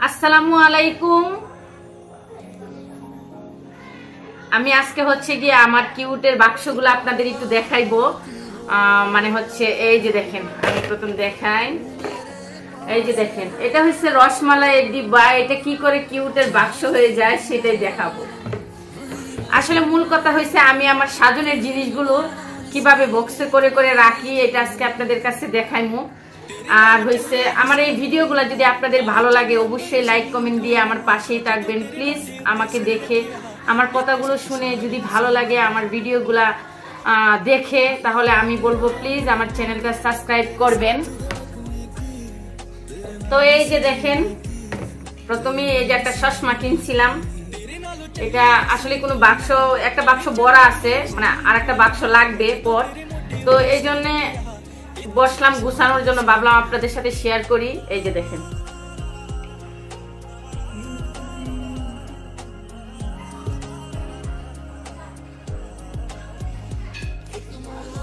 আসসালামু আলাইকুম। আমি আজকে হচ্ছে গিয়ে আমার কিউটের বাক্সগুলো আপনাদের একটু দেখাইবো। মানে হচ্ছে এই যে দেখেন, আমি প্রথম দেখাই। এই যে দেখেন, এটা হচ্ছে রসমালাইয়ের ডিব্বা। এটা কি করে কিউটের বাক্স হয়ে যায় সেটাই দেখাবো। আসলে মূল কথা হয়েছে আমি আমার সাজনের জিনিসগুলো কিভাবে বক্সে করে করে রাখি, এটা আজকে আপনাদের কাছে দেখাইমু। আর হয়েছে আমার এই ভিডিওগুলো যদি আপনাদের ভালো লাগে অবশ্যই লাইক কমেন্ট দিয়ে আমার পাশেই থাকবেন। প্লিজ আমাকে দেখে আমার কথাগুলো শুনে যদি ভালো লাগে আমার ভিডিওগুলা দেখে, তাহলে আমি বলবো প্লিজ আমার চ্যানেলটা সাবস্ক্রাইব করবেন। তো এই যে দেখেন, প্রথমে এই যে একটা চশমা কিনছিলাম। এটা আসলে কোনো বাক্স, একটা বাক্স বড় আছে, মানে আর একটা বাক্স লাগবে পর। তো এই জন্য বসলাম গুছানোর জন্য, ভাবলাম আপনাদের সাথে শেয়ার করি। এই যে দেখেন,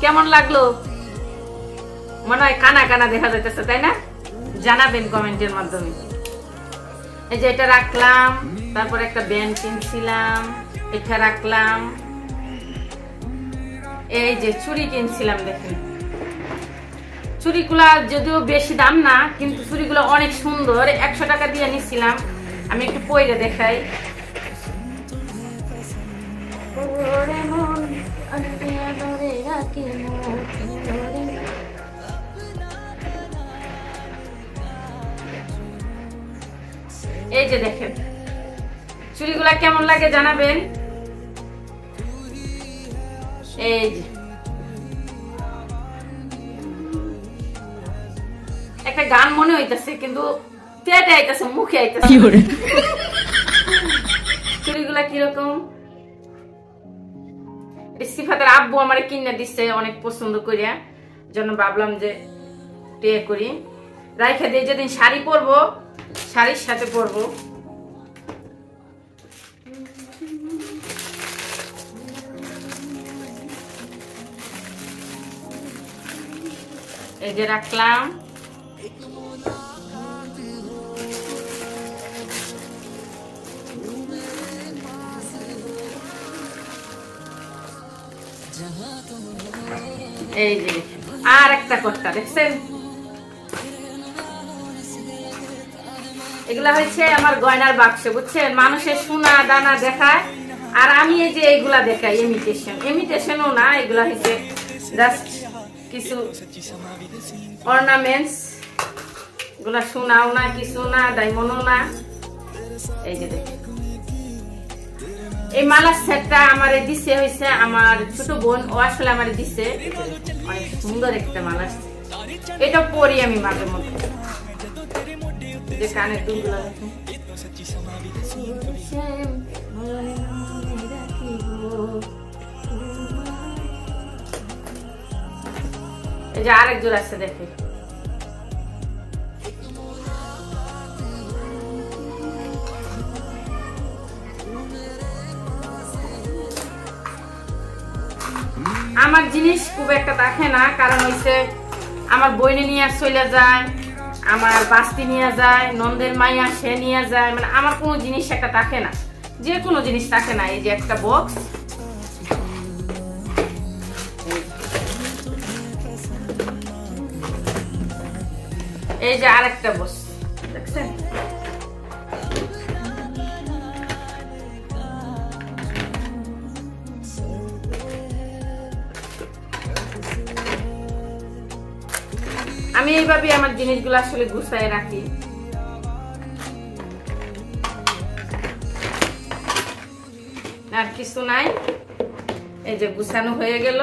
কেমন লাগলো? মনে হয় কানা কানা দেখা যাইতেছে, তাই না? জানাবেন কমেন্টের মাধ্যমে। এই যে এটা রাখলাম, তারপর একটা ব্যান্ড কিনছিলাম, এটা রাখলাম। এই যে চুড়ি কিনছিলাম, দেখেন চুড়িগুলা যদিও বেশি দাম না, কিন্তু চুড়িগুলো অনেক সুন্দর। 100 টাকা দিয়ে নিছিলাম। আমি একটু পরে দেখাই। এই যে দেখেন, চুড়িগুলা কেমন লাগে জানাবেন। এই যে একটা গান মনে হইতেছে, কিন্তু পেটে আইতেছে, মুখে আইতেছে। চুড়িগুলা কিরকম? সিফাতের আব্বু আমার কিনে দিচ্ছে অনেক পছন্দ করিয়া, জন্য ভাবলাম যে টে করি রাইখা দিয়ে যেদিন শাড়ি পরবো শাড়ির সাথে পরবো। এই যে রাখলাম। এই যে আর একটা কট্টা দেখছেন, এগুলা হচ্ছে আমার গয়নার বাক্স, বুঝছেন? মানুষের সোনা দানা দেখায়, আর আমি এই যে এগুলা দেখাই ইমিটেশনও না, এগুলা হচ্ছে জাস্ট কিছু অর্নামেন্টস। এগুলা সোনাও না, কিছু না, ডায়মন্ডও না। এই যে দেখেন, এই মালার সেটটা আমারে দিছে হইছে আমার ছোট বোন, ও আসলে আমারে দিছে। অনেক সুন্দর একটা মালা, এটা পরি আমি মাঝে মধ্যে। যে কানের দুলগুলো দেখেন, এই যে আরেক জোড়া আছে দেখে। আমার জিনিস খুব একটা থাকে না, কারণ হইছে আমার বইনে নিয়ে চলে যায়, আমার বাস্তি নিয়ে যায়, নন্দের মাইয়া সে নিয়ে যায়, মানে আমার কোনো জিনিস একটা থাকে না, যে কোনো জিনিস থাকে না। এই যে একটা বক্স, এই যে আরেকটা বক্স দেখছেন। আমি এইভাবে আমার জিনিসগুলো আসলে গুছায় রাখি। আর কিছু নাই, এই যে গুছানো হয়ে গেল।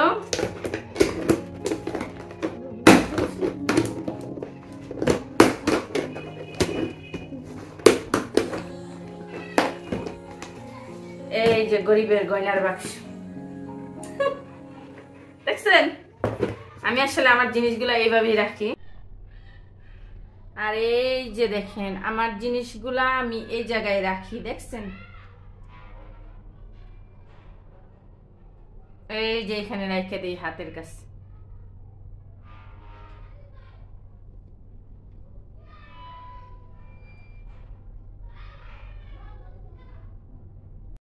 এই যে গরিবের গয়নার বাক্স দেখছেন। আমি আসলে আমার জিনিসগুলো এইভাবেই রাখি। আর এই যে দেখেন, আমার জিনিসগুলা আমি এই জায়গায় রাখি, দেখছেন? এই যে এখানে রেখে দিই হাতের কাছে।